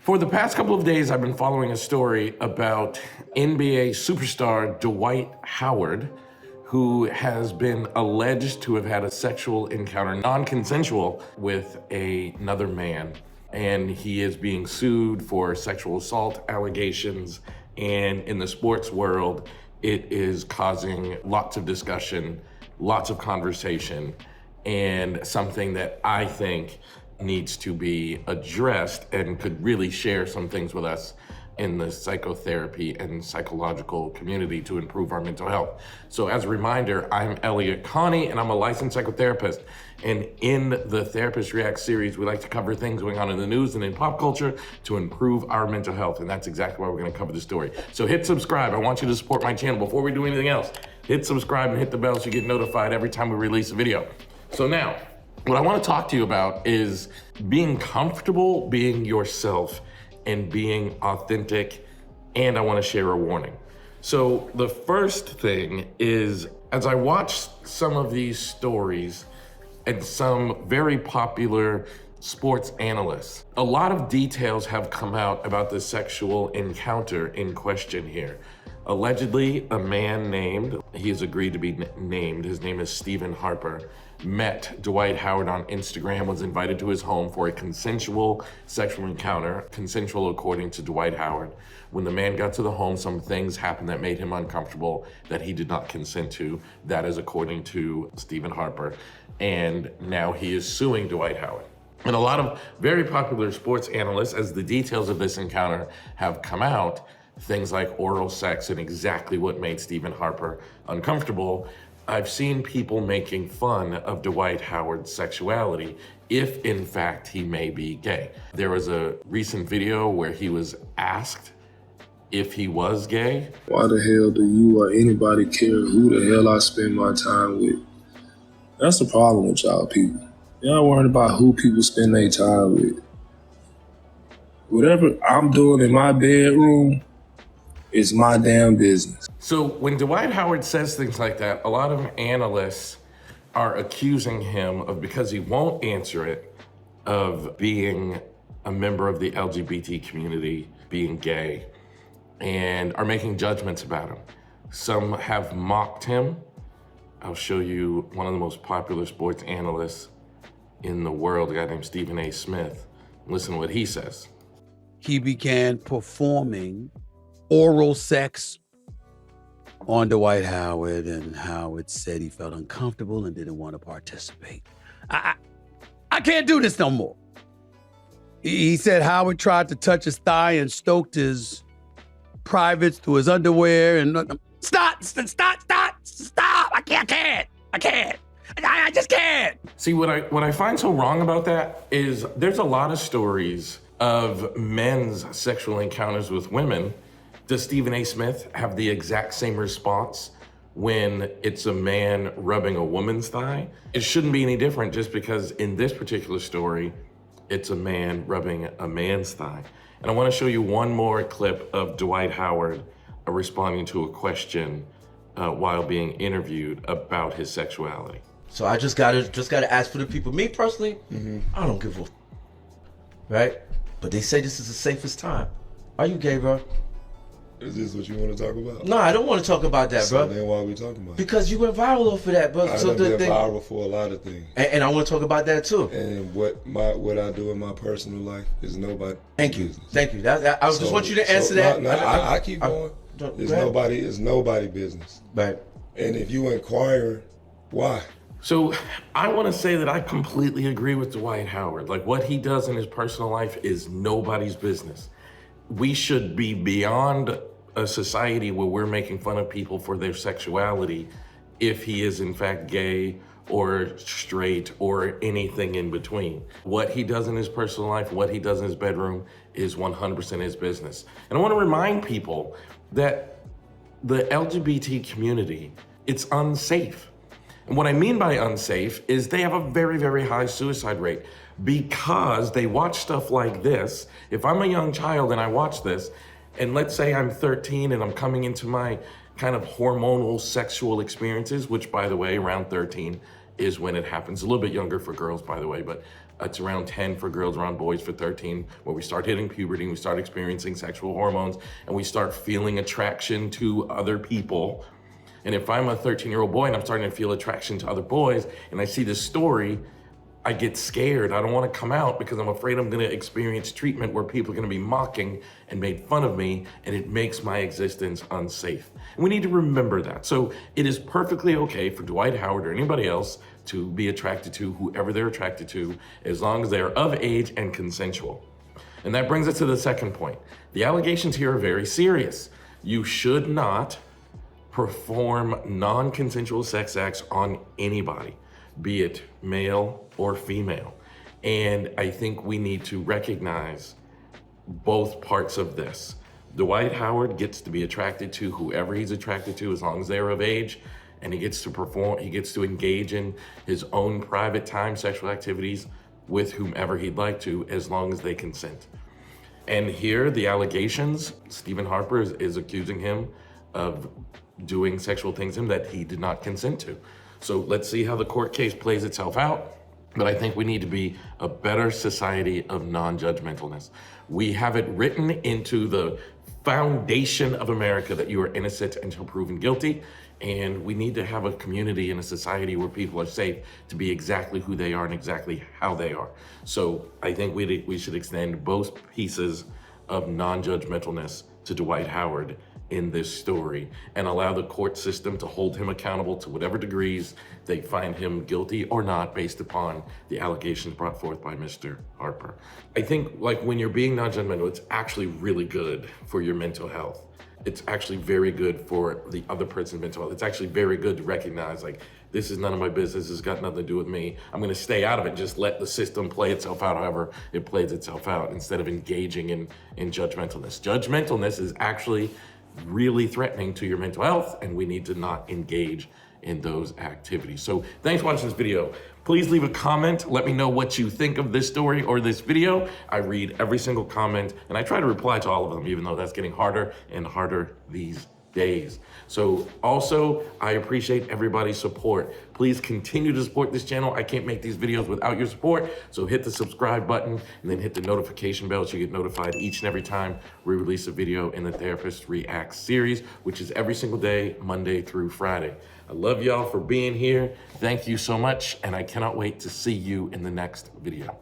For the past couple of days, I've been following a story about NBA superstar Dwight Howard, who has been alleged to have had a sexual encounter, non-consensual, with another man. And he is being sued for sexual assault allegations. And in the sports world, it is causing lots of discussion, lots of conversation, and something that I think needs to be addressed and could really share some things with us in the psychotherapy and psychological community to improve our mental health. So as a reminder, I'm Elliott Connie and I'm a licensed psychotherapist. And in the Therapist React series, we like to cover things going on in the news and in pop culture to improve our mental health. And that's exactly why we're gonna cover the story. So hit subscribe. I want you to support my channel. Before we do anything else, hit subscribe and hit the bell so you get notified every time we release a video. So now, what I want to talk to you about is being comfortable being yourself and being authentic, and I want to share a warning. So the first thing is, as I watch some of these stories and some very popular sports analysts, a lot of details have come out about the sexual encounter in question here. Allegedly, a man named, he has agreed to be named, his name is Stephen Harper, met Dwight Howard on Instagram, was invited to his home for a consensual sexual encounter, consensual according to Dwight Howard. When the man got to the home, some things happened that made him uncomfortable that he did not consent to. That is according to Stephen Harper. And now he is suing Dwight Howard. And a lot of very popular sports analysts, as the details of this encounter have come out, things like oral sex and exactly what made Stephen Harper uncomfortable, I've seen people making fun of Dwight Howard's sexuality, if in fact he may be gay. There was a recent video where he was asked if he was gay. Why the hell do you or anybody care who the hell I spend my time with? That's the problem with y'all people. Y'all worried about who people spend their time with. Whatever I'm doing in my bedroom, it's my damn business. So when Dwight Howard says things like that, a lot of analysts are accusing him of, because he won't answer it, of being a member of the LGBT community, being gay, and are making judgments about him. Some have mocked him. I'll show you one of the most popular sports analysts in the world, a guy named Stephen A. Smith. Listen to what he says. He began performing oral sex on Dwight Howard, and Howard said he felt uncomfortable and didn't want to participate. I can't do this no more. He said Howard tried to touch his thigh and stoked his privates through his underwear and stop. I can't. I just can't. See, what I find so wrong about that is there's a lot of stories of men's sexual encounters with women. Does Stephen A. Smith have the exact same response when it's a man rubbing a woman's thigh? It shouldn't be any different just because in this particular story, it's a man rubbing a man's thigh. And I want to show you one more clip of Dwight Howard responding to a question while being interviewed about his sexuality. So I just gotta ask for the people. Me personally, I don't give a right? But they say this is the safest time. Are you gay, bro? Is this what you want to talk about? No, I don't want to talk about that, bro. So then why are we talking about it? Because you went viral off of that, bro. I've been viral for a lot of things. And I want to talk about that too. And what I do in my personal life is nobody. Thank you. I just want you to answer that. I keep going. It's nobody business. Right. And if you inquire, why? So I want to say that I completely agree with Dwight Howard. Like, what he does in his personal life is nobody's business. We should be beyond a society where we're making fun of people for their sexuality if he is in fact gay or straight or anything in between. What he does in his personal life, what he does in his bedroom is 100% his business. And I want to remind people that the LGBT community, it's unsafe. And what I mean by unsafe is they have a very, very high suicide rate because they watch stuff like this. If I'm a young child and I watch this, and let's say I'm 13 and I'm coming into my kind of hormonal sexual experiences, which by the way, around 13 is when it happens. A little bit younger for girls, by the way, but It's around 10 for girls, around boys for 13, where we start hitting puberty, we start experiencing sexual hormones, and we start feeling attraction to other people. And if I'm a 13-year-old boy and I'm starting to feel attraction to other boys, and I see this story, I get scared. I don't want to come out because I'm afraid I'm going to experience treatment where people are going to be mocking and made fun of me, and it makes my existence unsafe. And we need to remember that. So it is perfectly okay for Dwight Howard or anybody else to be attracted to whoever they're attracted to, as long as they're of age and consensual. And that brings us to the second point. The allegations here are very serious. You should not perform non-consensual sex acts on anybody, be it male or female. And I think we need to recognize both parts of this. Dwight Howard gets to be attracted to whoever he's attracted to as long as they're of age, and he gets to perform, he gets to engage in his own private time sexual activities with whomever he'd like to, as long as they consent. And here, the allegations, Stephen Harper is accusing him of doing sexual things to him that he did not consent to. So let's see how the court case plays itself out. But I think we need to be a better society of non-judgmentalness. We have it written into the foundation of America that you are innocent until proven guilty. And we need to have a community and a society where people are safe to be exactly who they are and exactly how they are. So I think we should extend both pieces of non-judgmentalness to Dwight Howard in this story and allow the court system to hold him accountable to whatever degrees they find him guilty or not based upon the allegations brought forth by Mr. Harper. I think like when you're being non-judgmental, it's actually really good for your mental health. It's actually very good for the other person's mental health. It's actually very good to recognize like, this is none of my business, it's got nothing to do with me. I'm gonna stay out of it, just let the system play itself out however it plays itself out instead of engaging in judgmentalness. Judgmentalness is actually really threatening to your mental health, and we need to not engage in those activities. So thanks for watching this video. Please leave a comment. Let me know what you think of this story or this video. I read every single comment, and I try to reply to all of them, even though that's getting harder and harder these days. So also, I appreciate everybody's support. Please continue to support this channel. I can't make these videos without your support. So hit the subscribe button and then hit the notification bell so you get notified each and every time we release a video in the Therapist Reacts series, which is every single day, Monday through Friday. I love y'all for being here. Thank you so much, and I cannot wait to see you in the next video.